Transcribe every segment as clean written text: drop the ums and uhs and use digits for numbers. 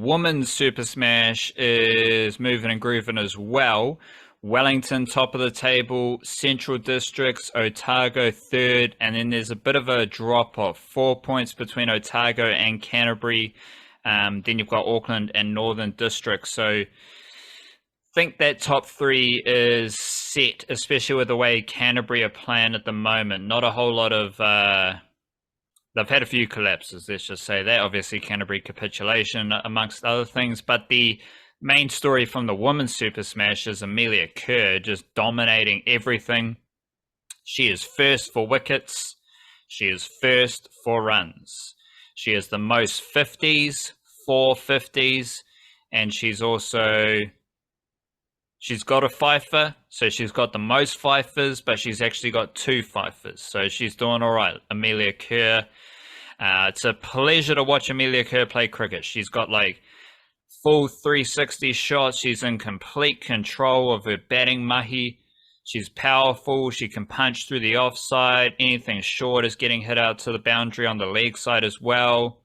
women's Super Smash is moving and grooving as well. Wellington top of the table, Central Districts, Otago third, and then there's a bit of a drop off, 4 points between Otago and Canterbury. Then you've got Auckland and Northern Districts. So I think that top three is set, especially with the way Canterbury are playing at the moment. Not a whole lot of they've had a few collapses, let's just say that. Obviously, Canterbury capitulation amongst other things, but the main story from the women's Super Smash is Amelia Kerr just dominating everything. She is first for wickets. She is first for runs. She has the most 50s, 450s, and she's got a fifer, so she's got the most fifers, but she's actually got 2 fifers. So she's doing all right, Amelia Kerr. It's a pleasure to watch Amelia Kerr play cricket. She's got like full 360 shots. She's in complete control of her batting mahi. She's powerful. She can punch through the offside. Anything short is getting hit out to the boundary on the leg side as well.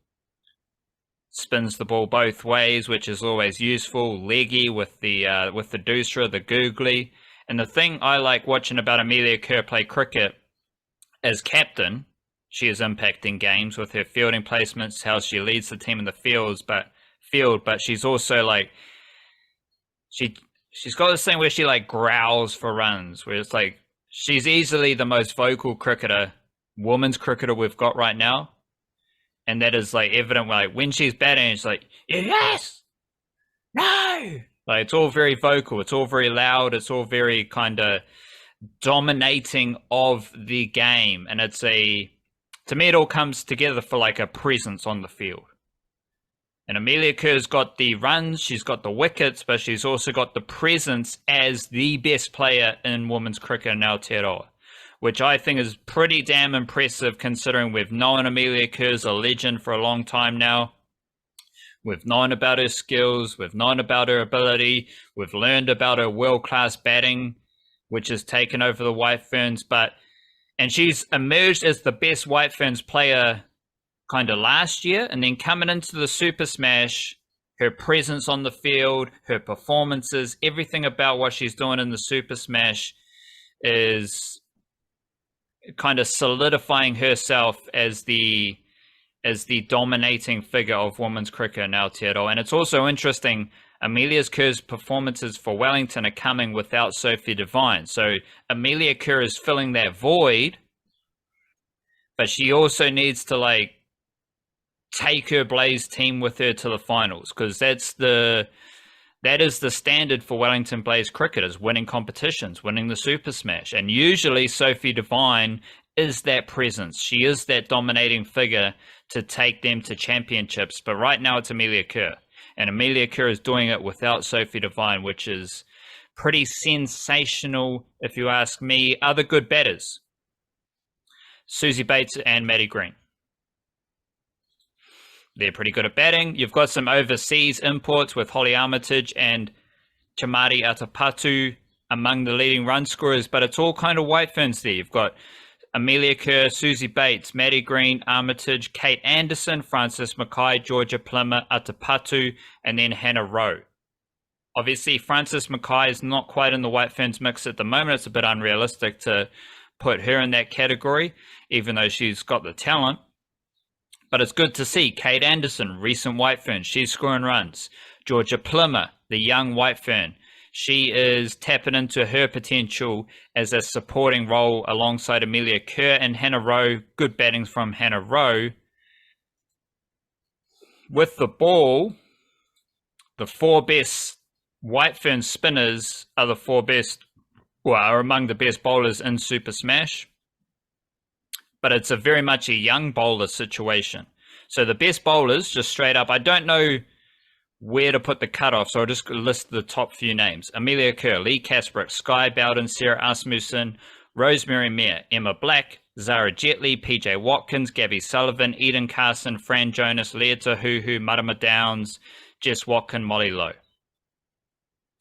Spins the ball both ways, which is always useful. Leggy with the doosra, the googly. And the thing I like watching about Amelia Kerr play cricket, as captain, she is impacting games with her fielding placements, how she leads the team in the field, but she's also like she's got this thing where she like growls for runs, where it's like she's easily the most vocal women's cricketer we've got right now. And that is like evident, like when she's batting, it's like, yes, no. Like it's all very vocal, it's all very loud, it's all very kind of dominating of the game. And to me, it all comes together for like a presence on the field. And Amelia Kerr's got the runs, she's got the wickets, but she's also got the presence as the best player in women's cricket in Aotearoa, which I think is pretty damn impressive considering we've known Amelia Kerr's a legend for a long time now. We've known about her skills, we've known about her ability, we've learned about her world-class batting, which has taken over the White Ferns, and she's emerged as the best White Ferns player kind of last year, and then coming into the Super Smash, her presence on the field, her performances, everything about what she's doing in the Super Smash is kind of solidifying herself as the dominating figure of women's cricket in Aotearoa. And it's also interesting, Amelia Kerr's performances for Wellington are coming without Sophie Devine. So Amelia Kerr is filling that void, but she also needs to like take her Blaze team with her to the finals, because that is the standard for Wellington Blaze cricketers, winning competitions, winning the Super Smash. And usually Sophie Devine is that presence. She is that dominating figure to take them to championships. But right now it's Amelia Kerr. And Amelia Kerr is doing it without Sophie Devine, which is pretty sensational if you ask me. Other good batters, Susie Bates and Maddie Green. They're pretty good at batting. You've got some overseas imports with Holly Armitage and Chamari Atapatu among the leading run scorers, but it's all kind of White Ferns there. You've got Amelia Kerr, Susie Bates, Maddie Green, Armitage, Kate Anderson, Frances Mackay, Georgia Plummer, Atapatu, and then Hannah Rowe. Obviously, Frances Mackay is not quite in the White Ferns mix at the moment. It's a bit unrealistic to put her in that category, even though she's got the talent. But it's good to see Kate Anderson, recent White Fern, she's scoring runs. Georgia Plummer, the young White Fern, she is tapping into her potential as a supporting role alongside Amelia Kerr and Hannah Rowe. Good batting from Hannah Rowe. With the ball, the 4 best White Fern spinners are are among the best bowlers in Super Smash. But it's very much a young bowler situation. So the best bowlers, just straight up, I don't know where to put the cutoff, so I'll just list the top few names. Amelia Kerr, Lee Casbrick, Skye Bowden, Sarah Asmussen, Rosemary Mayer, Emma Black, Zara Jetley, PJ Watkins, Gabby Sullivan, Eden Carson, Fran Jonas, Leah Tahuhu, Marama Downs, Jess Watkin, Molly Lowe.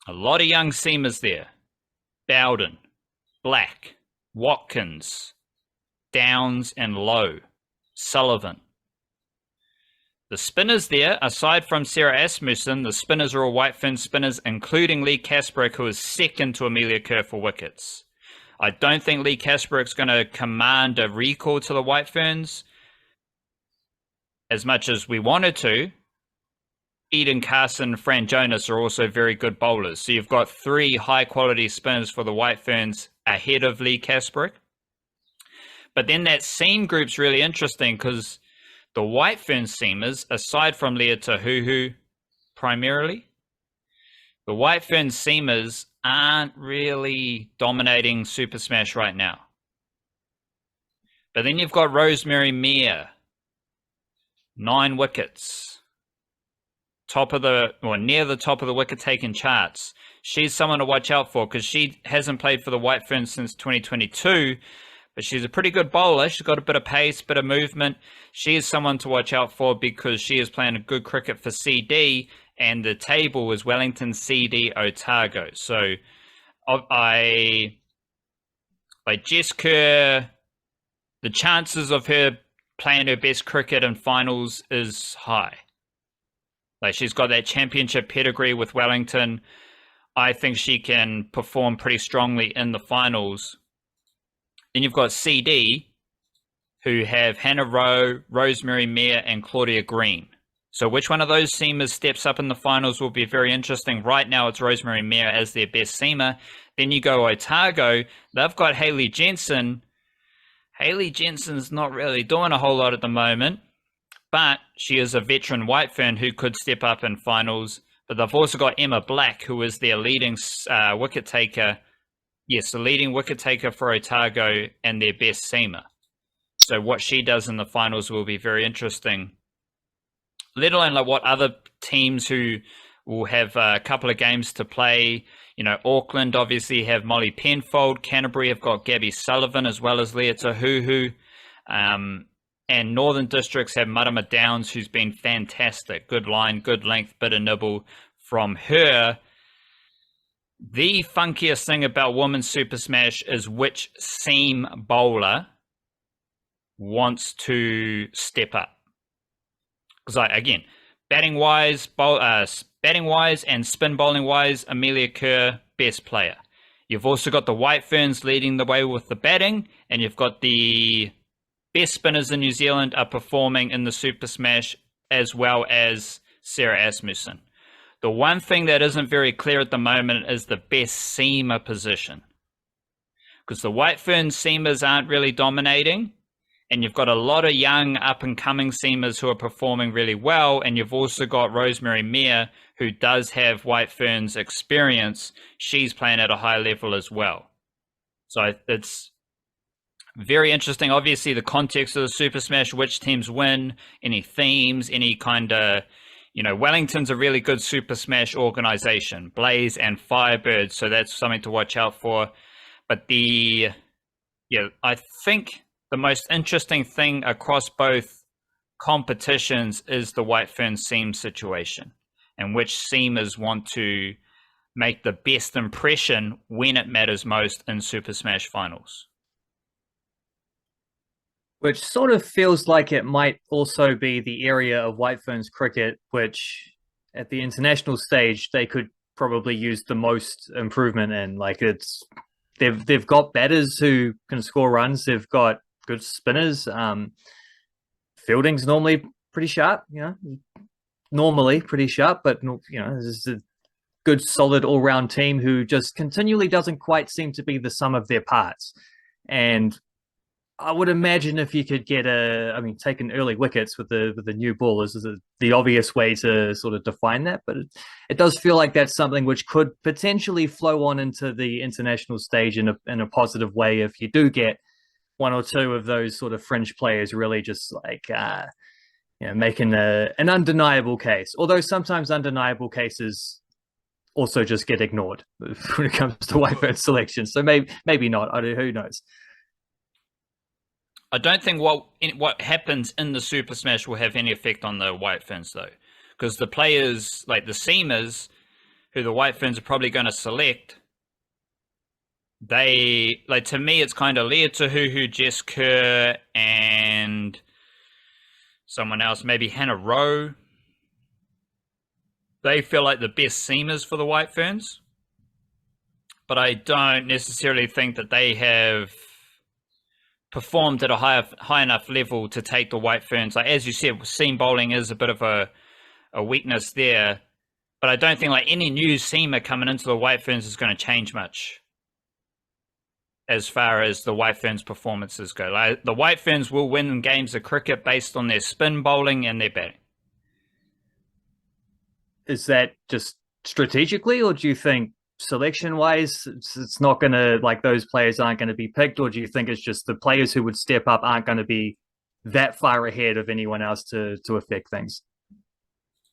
A lot of young seamers there. Bowden, Black, Watkins, Downs and Lowe, Sullivan. The spinners there, aside from Sarah Asmussen, the spinners are all White Ferns spinners, including Lee Kasperek, who is second to Amelia Kerr for wickets. I don't think Lee Kasperek's going to command a recall to the White Ferns as much as we wanted to. Eden Carson, Fran Jonas are also very good bowlers. So you've got 3 high-quality spinners for the White Ferns ahead of Lee Kasperek. But then that seam group's really interesting because the White Ferns seamers, aside from Leah Tahuhu primarily, the White Ferns seamers aren't really dominating Super Smash right now. But then you've got Rosemary Meir, 9 wickets. Near the top of the wicket-taking charts. She's someone to watch out for because she hasn't played for the White Ferns since 2022, but she's a pretty good bowler. She's got a bit of pace, bit of movement. She is someone to watch out for because she is playing a good cricket for CD, and the table is Wellington, CD, Otago. So Jess Kerr, the chances of her playing her best cricket in finals is high. She's got that championship pedigree with Wellington. I think she can perform pretty strongly in the finals. Then you've got CD, who have Hannah Rowe, Rosemary Meir, and Claudia Green. So which one of those seamers steps up in the finals will be very interesting. Right now, it's Rosemary Meir as their best seamer. Then you go Otago. They've got Hayley Jensen. Hayley Jensen's not really doing a whole lot at the moment, but she is a veteran White Fern who could step up in finals. But they've also got Emma Black, who is their leading wicket taker. Yes, the leading wicket taker for Otago and their best seamer. So what she does in the finals will be very interesting. Let alone what other teams who will have a couple of games to play. Auckland obviously have Molly Penfold. Canterbury have got Gabby Sullivan as well as Leah Tahuhu. And Northern Districts have Marama Downs, who's been fantastic. Good line, good length, bit of nibble from her. The funkiest thing about Women's Super Smash is which seam bowler wants to step up. Because, again, batting-wise and spin bowling-wise, Amelia Kerr, best player. You've also got the White Ferns leading the way with the batting, and you've got the best spinners in New Zealand are performing in the Super Smash, as well as Sarah Asmussen. The one thing that isn't very clear at the moment is the best seamer position. Because the White Ferns seamers aren't really dominating, and you've got a lot of young up-and-coming seamers who are performing really well, and you've also got Rosemary Meir, who does have White Ferns experience. She's playing at a high level as well. So it's very interesting. Obviously, the context of the Super Smash, which teams win, any themes, any kind of, Wellington's a really good Super Smash organization, Blaze and Firebird, so that's something to watch out for. But I think the most interesting thing across both competitions is the White Fern seam situation and which seamers want to make the best impression when it matters most in Super Smash finals. Which sort of feels like it might also be the area of White Ferns cricket, which at the international stage, they could probably use the most improvement in. They've got batters who can score runs. They've got good spinners. Fielding's normally pretty sharp, normally pretty sharp, but this is a good, solid all-round team who just continually doesn't quite seem to be the sum of their parts. And I would imagine if you could get taking early wickets with the new ball is the obvious way to sort of define that, but it does feel like that's something which could potentially flow on into the international stage in a positive way if you do get one or two of those sort of fringe players really just making an undeniable case. Although sometimes undeniable cases also just get ignored when it comes to White Fern selection. So maybe not. Who knows? I don't think what happens in the Super Smash will have any effect on the White Ferns, though. Because the players, like the seamers, who the White Ferns are probably going to select, to me, it's kind of Leah Tahuhu, Jess Kerr, and someone else, maybe Hannah Rowe. They feel like the best seamers for the White Ferns, but I don't necessarily think that they have performed at a high enough level to take the White Ferns. Like, as you said, seam bowling is a bit of a weakness there, but I don't think like any new seamer coming into the White Ferns is going to change much as far as the White Ferns performances go. Like, the White Ferns will win games of cricket based on their spin bowling and their batting. Is that just strategically, or do you think selection wise it's not going to, like, those players aren't going to be picked, or do you think it's just the players who would step up aren't going to be that far ahead of anyone else to affect things?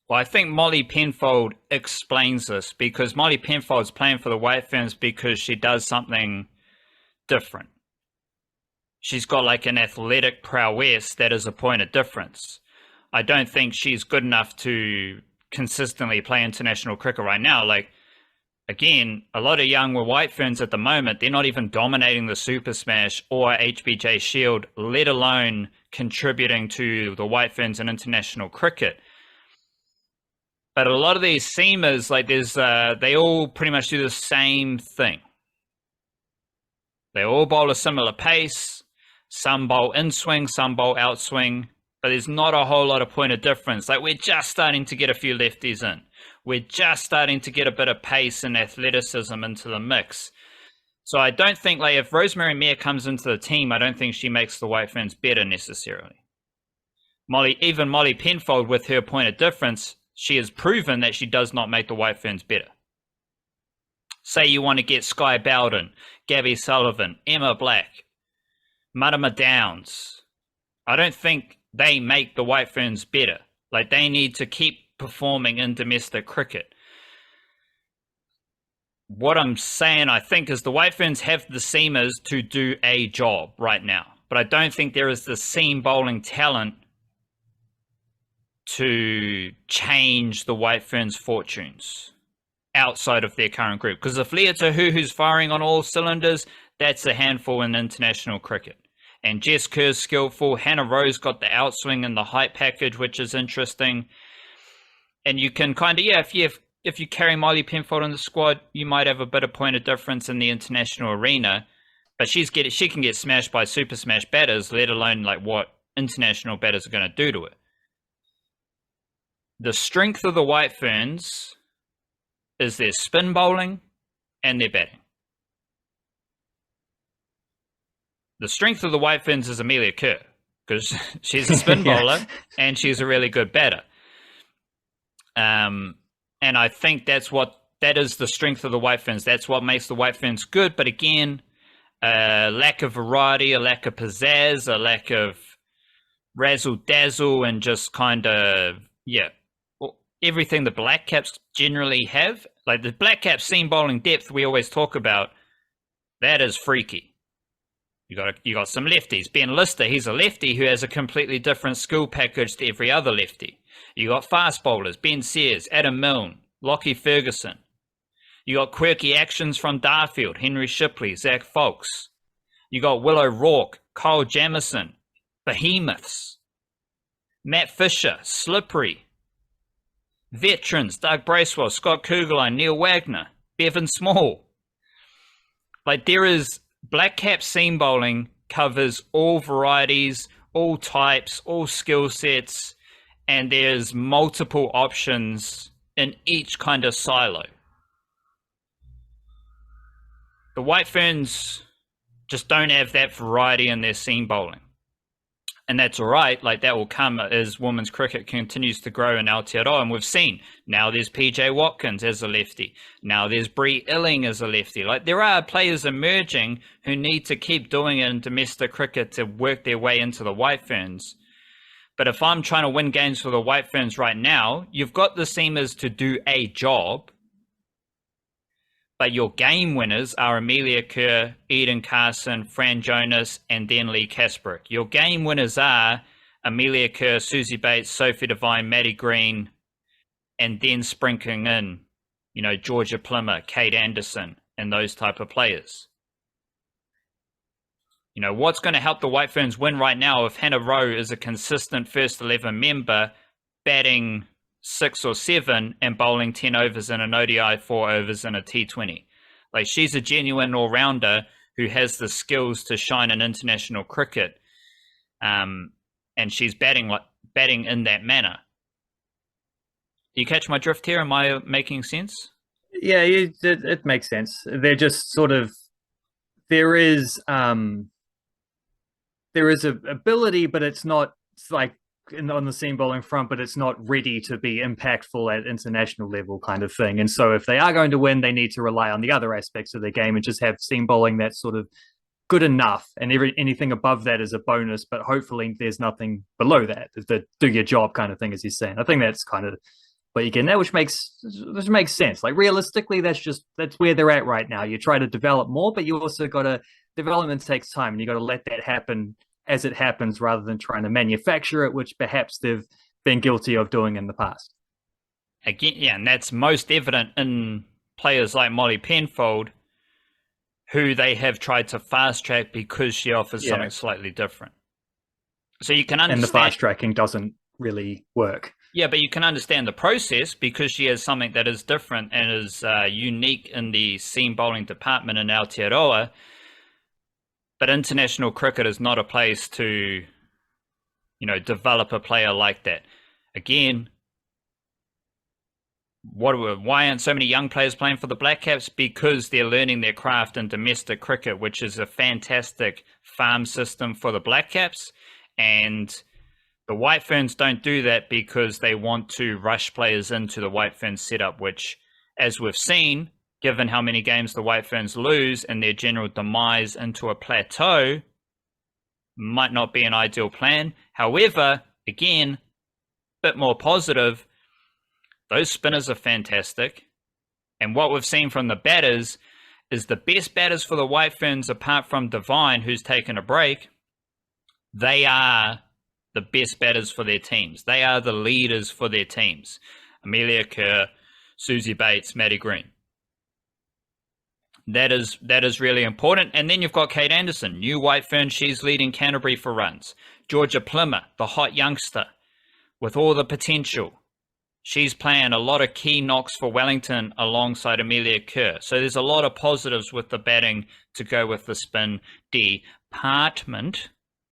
Well, I think Molly Penfold explains this, because Molly Penfold's playing for the White Ferns because she does something different. She's got like an athletic prowess that is a point of difference. I don't think she's good enough to consistently play international cricket right now. Like, again, a lot of young White Ferns at the moment, they're not even dominating the Super Smash or HBJ Shield, let alone contributing to the White Ferns in international cricket. But a lot of these seamers, like, they all pretty much do the same thing. They all bowl a similar pace. Some bowl in swing, some bowl out swing. But there's not a whole lot of point of difference. Like, we're just starting to get a few lefties in. We're just starting to get a bit of pace and athleticism into the mix. So I don't think, like, if Rosemary Mayer comes into the team, I don't think she makes the White Ferns better necessarily. Even Molly Penfold, with her point of difference, she has proven that she does not make the White Ferns better. Say you want to get Sky Bowden, Gabby Sullivan, Emma Black, Marama Downs. I don't think they make the White Ferns better. Like, they need to keep performing in domestic cricket. What I'm saying, I think, is the White Ferns have the seamers to do a job right now. But I don't think there is the seam bowling talent to change the White Ferns' fortunes outside of their current group. Because if Leah Tahuhu's firing on all cylinders, that's a handful in international cricket. And Jess Kerr's skillful. Hannah Rowe's got the outswing and the height package, which is interesting. And you can kind of, if you carry Molly Penfold in the squad, you might have a bit of point of difference in the international arena. But she can get smashed by Super Smash batters, let alone like what international batters are going to do to it. The strength of the White Ferns is their spin bowling and their batting. The strength of the White Ferns is Amelia Kerr, because she's a spin bowler and she's a really good batter. And I think that is the strength of the White Ferns. That's what makes the White Ferns good. But again, a lack of variety, a lack of pizzazz, a lack of razzle dazzle, and just kind of, everything the Black Caps generally have. Like, the Black Caps seam bowling depth we always talk about, that is freaky. You got some lefties. Ben Lister, he's a lefty who has a completely different skill package to every other lefty. You got fast bowlers, Ben Sears, Adam Milne, Lockie Ferguson. You got quirky actions from Darfield, Henry Shipley, Zach Folks. You got Willow Rourke, Kyle Jamison, Behemoths, Matt Fisher, Slippery. Veterans, Doug Bracewell, Scott Kugelheim, Neil Wagner, Bevan Small. Like, there is... Black Cap seam bowling covers all varieties, all types, all skill sets, and there's multiple options in each kind of silo. The White Ferns just don't have that variety in their seam bowling. And that's all right. Like, that will come as women's cricket continues to grow in Aotearoa. And we've seen, now there's PJ Watkins as a lefty. Now there's Bree Illing as a lefty. Like, there are players emerging who need to keep doing it in domestic cricket to work their way into the White Ferns. But if I'm trying to win games for the White Ferns right now, you've got the seamers to do a job. But your game winners are Amelia Kerr, Eden Carson, Fran Jonas, and then Lee Kasparek. Your game winners are Amelia Kerr, Susie Bates, Sophie Devine, Maddie Green, and then sprinkling in, Georgia Plummer, Kate Anderson, and those type of players. You know, what's going to help the White Ferns win right now if Hannah Rowe is a consistent first 11 member, batting 6 or 7 and bowling 10 overs in an ODI, 4 overs in a T20. Like, she's a genuine all-rounder who has the skills to shine in international cricket, and she's batting in that manner. Do you catch my drift here? Am I making sense? Yeah, it makes sense. They're just sort of there is a ability, but it's not like on the seam bowling front, but it's not ready to be impactful at international level kind of thing. And so if they are going to win, they need to rely on the other aspects of their game and just have seam bowling that's sort of good enough, and anything above that is a bonus, but hopefully there's nothing below that. The do your job kind of thing, as you're saying. I think that's kind of what you get now, which makes sense. Like, realistically, that's where they're at right now. You try to develop more, but you also got to development takes time, and you got to let that happen as it happens rather than trying to manufacture it, which perhaps they've been guilty of doing in the past. Again, yeah, and that's most evident in players like Molly Penfold, who they have tried to fast track because she offers something slightly different. So you can understand. And the fast tracking doesn't really work. Yeah, but you can understand the process because she has something that is different and is unique in the seam bowling department in Aotearoa. But international cricket is not a place to, develop a player like that. Again, why aren't so many young players playing for the Black Caps? Because they're learning their craft in domestic cricket, which is a fantastic farm system for the Black Caps. And the White Ferns don't do that because they want to rush players into the White Ferns setup, which, as we've seen, given how many games the White Ferns lose and their general demise into a plateau, might not be an ideal plan. However, again, a bit more positive, those spinners are fantastic. And what we've seen from the batters is the best batters for the White Ferns, apart from Devine, who's taken a break, they are the best batters for their teams. They are the leaders for their teams. Amelia, Kerr, Susie Bates, Maddie Green. That is really important. And then you've got Kate Anderson, new White Fern. She's leading Canterbury for runs. Georgia Plimmer, the hot youngster with all the potential. She's playing a lot of key knocks for Wellington alongside Amelia Kerr. So there's a lot of positives with the batting to go with the spin department.